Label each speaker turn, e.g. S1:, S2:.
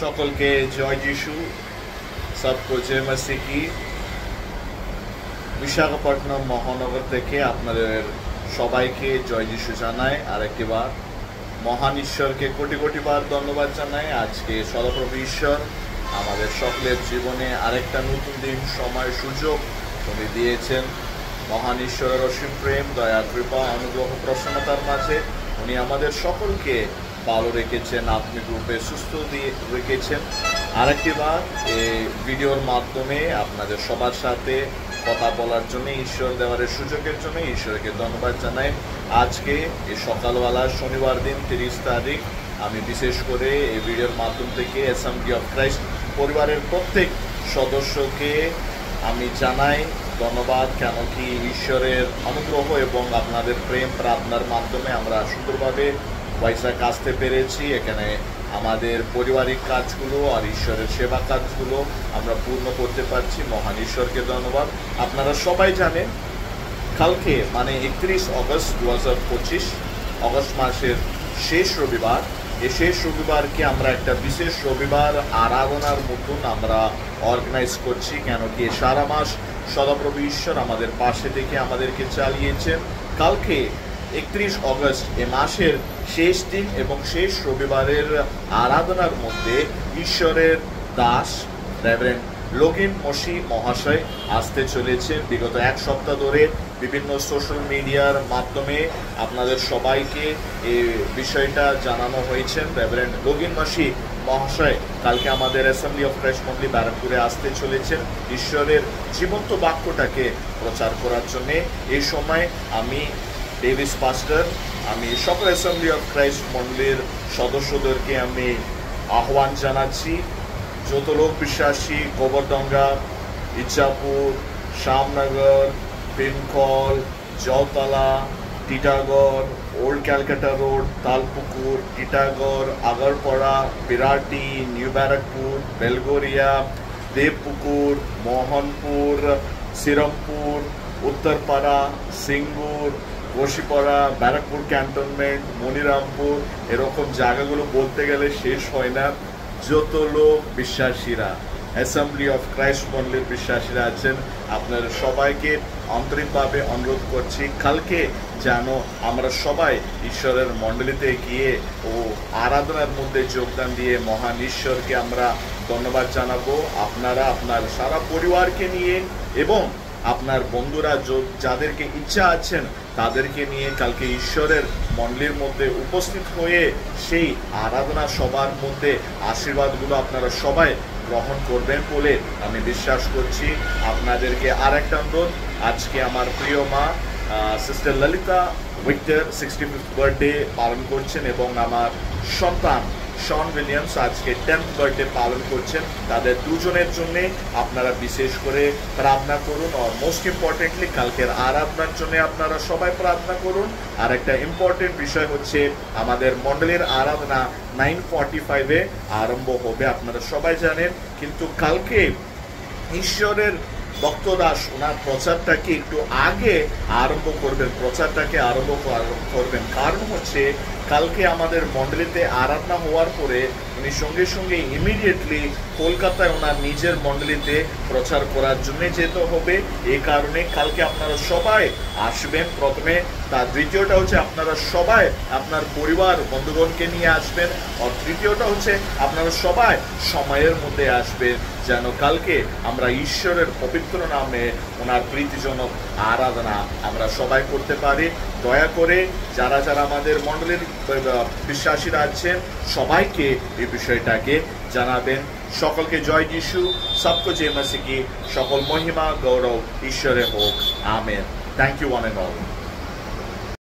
S1: সকলকে জয় যিশু, সবকো জয় মসিহ কি। বিশাখাপট্টনম মহানগর থেকে আপনাদের সবাইকে জয় যিশু জানাই। আরেকটিবার মহান ঈশ্বরকে কোটি কোটি বার ধন্যবাদ জানাই। আজকে সদাপ্রভু ঈশ্বর আমাদের সকলের জীবনে আরেকটা নতুন দিন, সময়, সুযোগ উনি দিয়েছেন। মহান ঈশ্বরের অসীম প্রেম, দয়া, কৃপা, অনুগ্রহ, প্রসন্নতার মাঝে উনি আমাদের সকলকে ভালো রেখেছেন, আত্মিক রূপে সুস্থ দিয়ে রেখেছেন। আরেকটিবার এই ভিডিওর মাধ্যমে আপনাদের সবার সাথে কথা বলার জন্য, ঈশ্বর দেওয়ার সুযোগের জন্য ঈশ্বরকে ধন্যবাদ জানাই। আজকে এই সকালবেলা শনিবার দিন 30 তারিখ আমি বিশেষ করে এই ভিডিওর মাধ্যম থেকে অ্যাসেম্বলি অফ ক্রাইস্ট পরিবারের প্রত্যেক সদস্যকে আমি জানাই ধন্যবাদ। কেন কি ঈশ্বরের অনুগ্রহ এবং আপনাদের প্রেম প্রার্থনার মাধ্যমে আমরা সুন্দরভাবে ওয়াইসাক আসতে পেরেছি। এখানে আমাদের পারিবারিক কাজগুলো আর ঈশ্বরের সেবা কাজগুলো আমরা পূর্ণ করতে পারছি। মহান ঈশ্বরকে ধন্যবাদ। আপনারা সবাই জানেন কালকে মানে 31 অগস্ট 2025, অগস্ট মাসের শেষ রবিবার। এই শেষ রবিবারকে আমরা একটা বিশেষ রবিবার আরাধনার মতন আমরা অর্গানাইজ করছি। কেন কি সারা মাস সদাপ্রভু ঈশ্বর আমাদের পাশে থেকে আমাদেরকে চালিয়েছেন। কালকে 31 অগস্ট এ মাসের শেষ দিন এবং শেষ রবিবারের আরাধনার মধ্যে ঈশ্বরের দাস রেভারেন্ড লগিন মসি মহাশয় আসতে চলেছেন। বিগত এক সপ্তাহ ধরে বিভিন্ন সোশ্যাল মিডিয়ার মাধ্যমে আপনাদের সবাইকে এই বিষয়টা জানানো হয়েছে। রেভারেন্ড লগিন মসি মহাশয় কালকে আমাদের অ্যাসেম্বলি অফ ক্রাইস্ট মন্ডলী ব্যারাকপুরে আসতে চলেছেন ঈশ্বরের জীবন্ত বাক্যটাকে প্রচার করার জন্যে। এই সময় আমি ডেভিস পাস্টার, আমি সকল অ্যাসেম্বলি অফ ক্রাইস্ট মন্ডলীর সদস্যদেরকে আমি আহ্বান জানাচ্ছি। যত লোক বিশ্বাসী গোবরডঙ্গা, ইচ্ছাপুর, শ্যামনগর, পিনকল, জওতলা, Titagarh, old Calcutta road, Talpukur, Titagarh, Agarpara, Birati, new Barrackpore, Belgharia, Debpukur, Mohanpur, Srirampur, Uttarpara, Singur, Basipara, Barrackpore cantonment, Monirampur, এরকম জায়গাগুলো বলতে গেলে শেষ হয় না। যত লোক বিশ্বাসীরা অ্যাসেম্বলি অফ ক্রাইস্ট মন্ডলীর বিশ্বাসীরা আছেন, আপনারা সবাইকে আন্তরিকভাবে অনুরোধ করছি কালকে যেন আমরা সবাই ঈশ্বরের মণ্ডলীতে গিয়ে ও আরাধনার মধ্যে যোগদান দিয়ে মহান ঈশ্বরকে আমরা ধন্যবাদ জানাবো। আপনারা আপনার সারা পরিবারকে নিয়ে এবং আপনার বন্ধুরা যাদেরকে ইচ্ছা আছেন তাদেরকে নিয়ে কালকে ঈশ্বরের মণ্ডলীর মধ্যে উপস্থিত হয়ে সেই আরাধনা সবার মধ্যে আশীর্বাদগুলো আপনারা সবাই গ্রহণ করবেন বলে আমি বিশ্বাস করছি। আপনাদেরকে আর একটা অনুরোধ, আজকে আমার প্রিয় মা সিস্টার ললিতা উইক্টর 65th বার্থডে পালন করছেন এবং আমার সন্তান শন উইলিয়ামস আজকে 10th বার্থডে পালন করছেন। তাদের দুজনের জন্যে আপনারা বিশেষ করে প্রার্থনা করুন। আর মোস্ট ইম্পর্টেন্টলি কালকের আরাধনার জন্য আপনারা সবাই প্রার্থনা করুন। আর একটা ইম্পর্টেন্ট বিষয় হচ্ছে আমাদের মণ্ডলীর আরাধনা 9:45-এ আরম্ভ হবে, আপনারা সবাই জানেন। কিন্তু কালকে ঈশ্বরের ভক্তদাস ওনার প্রচারটাকে একটু আগে আরম্ভ করবেন, কারণ হচ্ছে কালকে আমাদের মণ্ডলীতে আরাধনা হওয়ার পরে উনি সঙ্গে সঙ্গে ইমিডিয়েটলি কলকাতায় ওনার নিজের মণ্ডলীতে প্রচার করার জন্য যেতে হবে। এই কারণে কালকে আপনারা সবাই আসবেন প্রথমে। তার দ্বিতীয়টা হচ্ছে আপনারা সবাই আপনার পরিবার বন্ধুগণকে নিয়ে আসবেন। আর তৃতীয়টা হচ্ছে আপনারা সবাই সময়ের মধ্যে আসবেন যেন কালকে আমরা ঈশ্বরের পবিত্র নামে ওনার প্রীতিজনক আরাধনা আমরা সবাই করতে পারি। দয়া করে যারা যারা আমাদের মণ্ডলীর বিশ্বাসীরা আছেন সবাইকে এই বিষয়টাকে জানাবেন। সকলকে জয় যিশু, সবকো জয় মসিহ কি। সকল মহিমা গৌরব ঈশ্বরে হোক। Amen. Thank you one and all.